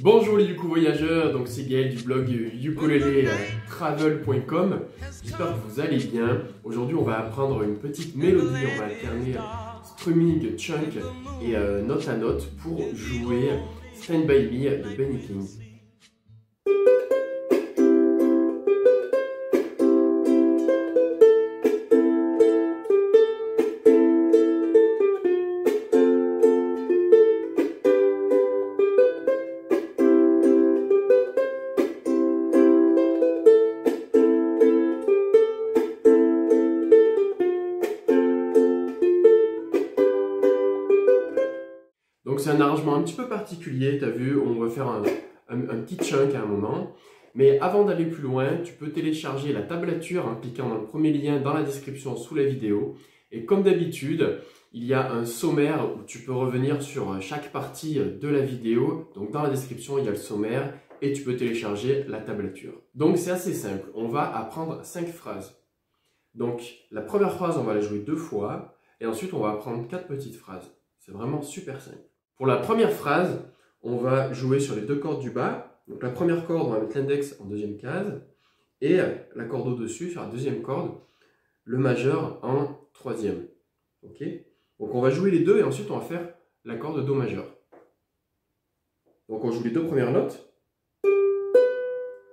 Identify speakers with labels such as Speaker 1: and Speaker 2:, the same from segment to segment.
Speaker 1: Bonjour les ukulélés voyageurs, donc c'est Gaël du blog ukuleletravel.com. J'espère que vous allez bien. Aujourd'hui on va apprendre une petite mélodie, on va alterner strumming, chunk et note à note pour jouer Stand By Me de Benny King. Donc c'est un arrangement un petit peu particulier, tu as vu, on va faire un petit chunk à un moment. Mais avant d'aller plus loin, tu peux télécharger la tablature en cliquant dans le premier lien dans la description sous la vidéo. Et comme d'habitude, il y a un sommaire où tu peux revenir sur chaque partie de la vidéo. Donc dans la description, il y a le sommaire et tu peux télécharger la tablature. Donc c'est assez simple, on va apprendre 5 phrases. Donc la première phrase, on va la jouer 2 fois et ensuite on va apprendre 4 petites phrases. C'est vraiment super simple. Pour la première phrase, on va jouer sur les 2 cordes du bas. Donc la première corde, on va mettre l'index en deuxième case et la corde au-dessus sur la deuxième corde, le majeur en troisième. Ok? Donc on va jouer les deux et ensuite on va faire la corde Do majeur. Donc on joue les 2 premières notes.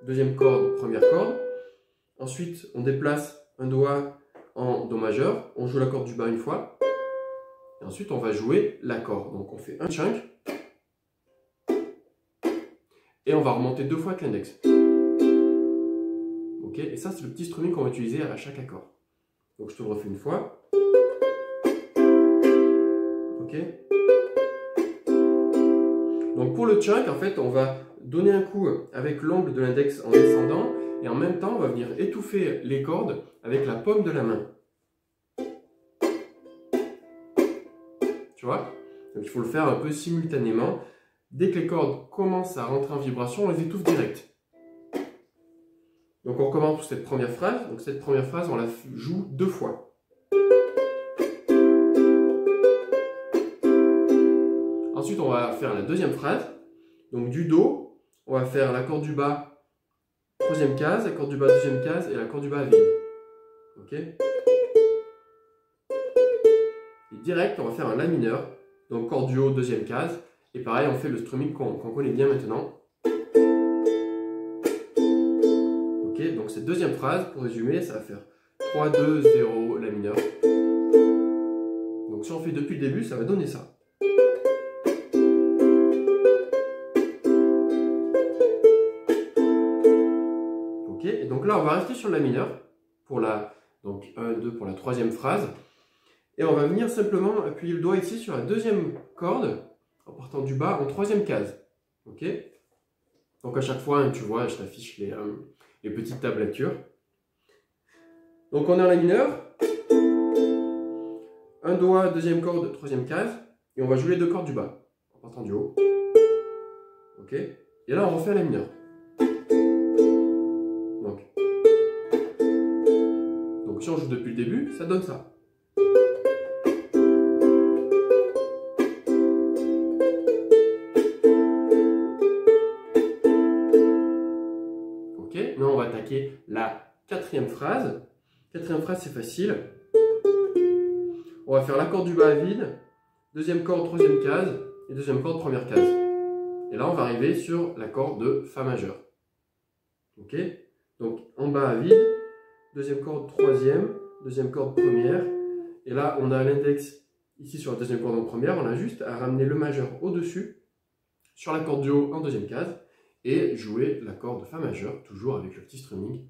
Speaker 1: Deuxième corde, première corde. Ensuite on déplace un doigt en Do majeur. On joue la corde du bas une fois. Et ensuite on va jouer l'accord. Donc on fait un chunk. Et on va remonter 2 fois avec l'index. Ok? Et ça, c'est le petit strumming qu'on va utiliser à chaque accord. Donc je te le refais une fois. Ok? Donc pour le chunk, en fait, on va donner un coup avec l'ongle de l'index en descendant. Et en même temps, on va venir étouffer les cordes avec la paume de la main. Tu vois? Donc il faut le faire un peu simultanément. Dès que les cordes commencent à rentrer en vibration, on les étouffe direct. Donc on recommence pour cette première phrase. Donc cette première phrase, on la joue 2 fois. Ensuite, on va faire la deuxième phrase. Donc du Do, on va faire la corde du bas, troisième case, la corde du bas, deuxième case, et la corde du bas vide. Ok? Et direct, on va faire un La mineur. Donc corde du haut, deuxième case. Et pareil, on fait le strumming qu'on connaît bien maintenant. Ok, donc cette deuxième phrase, pour résumer, ça va faire 3, 2, 0, La mineur. Donc si on fait depuis le début, ça va donner ça. Ok, et donc là, on va rester sur La mineur pour la, donc 1, 2 pour la troisième phrase. Et on va venir simplement appuyer le doigt ici sur la deuxième corde en partant du bas en troisième case. Ok? Donc à chaque fois, tu vois, je t'affiche les petites tablatures. Donc on est en La mineur. Un doigt, deuxième corde, troisième case. Et on va jouer les 2 cordes du bas en partant du haut. Ok? Et là, on refait La mineur. Donc si on joue depuis le début, ça donne ça. Ok, maintenant on va attaquer la quatrième phrase. Quatrième phrase, c'est facile. On va faire l'accord du bas à vide, deuxième corde, troisième case, et deuxième corde, première case. Et là, on va arriver sur l'accord de Fa majeur. Ok, donc en bas à vide, deuxième corde, troisième, deuxième corde, première. Et là, on a l'index ici sur la deuxième corde en première. On a juste à ramener le majeur au-dessus, sur la corde du haut en deuxième case, et jouer l'accord de Fa majeur, toujours avec le petit strumming.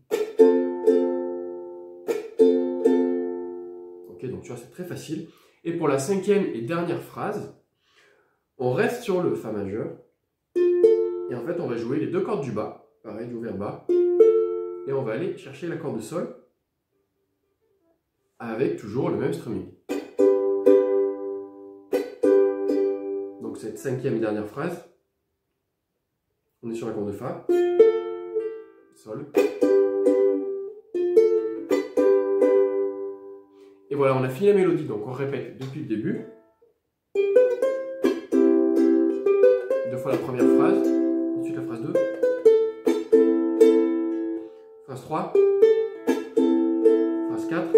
Speaker 1: Ok, donc tu vois, c'est très facile. Et pour la cinquième et dernière phrase, on reste sur le Fa majeur. Et en fait, on va jouer les 2 cordes du bas, pareil, du haut vers bas. Et on va aller chercher l'accord de Sol avec toujours le même strumming. Donc cette cinquième et dernière phrase, on est sur l'accord de Fa, Sol. Et voilà, on a fini la mélodie, donc on répète depuis le début. 2 fois la première phrase. Ensuite la phrase 2. Phrase 3. Phrase 4.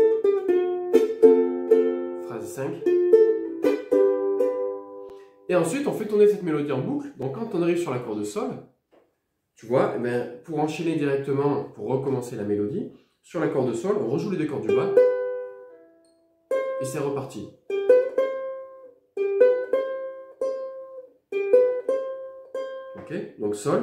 Speaker 1: Phrase 5. Et ensuite, on fait tourner cette mélodie en boucle. Donc quand on arrive sur l'accord de sol, tu vois, eh bien, pour enchaîner directement, pour recommencer la mélodie, sur l'accord de sol, on rejoue les deux cordes du bas. Et c'est reparti. Ok, donc sol.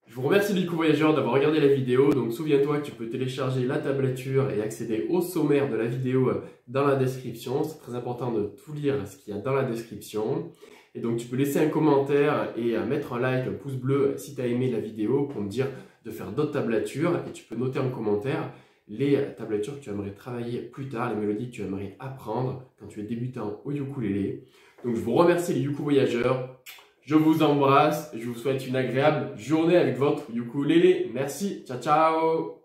Speaker 1: Je vous remercie du coup voyageur d'avoir regardé la vidéo. Donc souviens-toi que tu peux télécharger la tablature et accéder au sommaire de la vidéo dans la description. C'est très important de tout lire ce qu'il y a dans la description. Et donc tu peux laisser un commentaire et mettre un like, un pouce bleu si tu as aimé la vidéo pour me dire de faire d'autres tablatures. Et tu peux noter en commentaire les tablatures que tu aimerais travailler plus tard, les mélodies que tu aimerais apprendre quand tu es débutant au ukulélé. Donc je vous remercie les Uku voyageurs. Je vous embrasse, je vous souhaite une agréable journée avec votre ukulélé. Merci, ciao ciao!